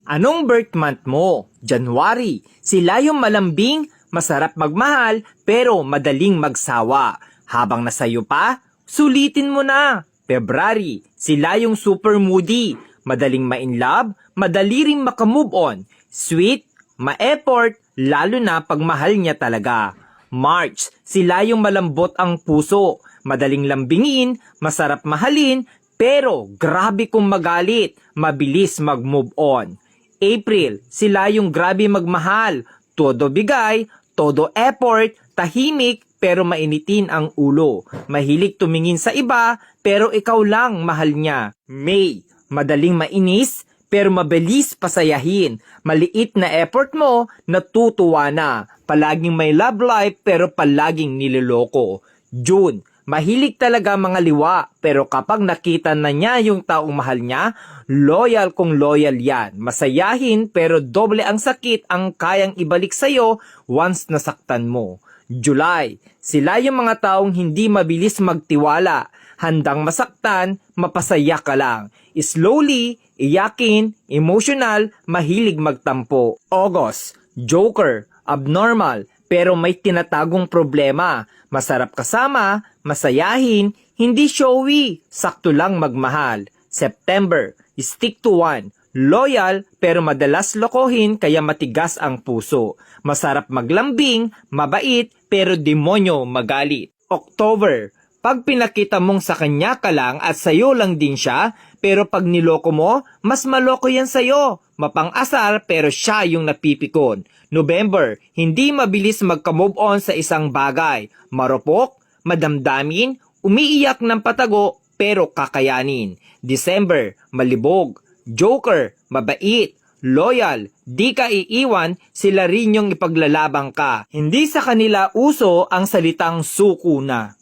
Anong birth month mo? January. Sila yung malambing, masarap magmahal, pero madaling magsawa. Habang nasayo pa, sulitin mo na. February. Sila yung super moody, madaling ma-inlove, madali ring makamove on. Sweet, ma-effort, lalo na pag mahal niya talaga. March. Sila yung malambot ang puso, madaling lambingin, masarap mahalin, pero grabe kung magalit, mabilis mag-move on. April, sila yung grabe magmahal, todo bigay, todo effort, tahimik pero mainitin ang ulo. Mahilig tumingin sa iba pero ikaw lang mahal niya. May, madaling mainis pero mabilis pasayahin. Maliit na effort mo, natutuwa na. Palaging may love life pero palaging niloloko. June, mahilig talaga mga liwa, pero kapag nakita na niya yung taong mahal niya, loyal kung loyal yan. Masayahin pero doble ang sakit ang kayang ibalik sa'yo once nasaktan mo. July, sila yung mga taong hindi mabilis magtiwala. Handang masaktan, mapasaya ka lang. Slowly, iyakin, emotional, mahilig magtampo. August, joker, abnormal, pero may tinatagong problema. Masarap kasama, masayahin, hindi showy, sakto lang magmahal. September, stick to one, loyal pero madalas lokohin kaya matigas ang puso. Masarap maglambing, mabait pero demonyo magalit. October, pag pinakita mong sa kanya ka lang at sayo lang din siya, pero pag niloko mo, mas maloko yan sayo. Mapang-asar pero siya yung napipikon. November, hindi mabilis magka-move on sa isang bagay. Marupok, madamdamin, umiiyak ng patago pero kakayanin. December, malibog, joker, mabait, loyal, di ka iiwan, sila rin yung ipaglalabang ka. Hindi sa kanila uso ang salitang suko na.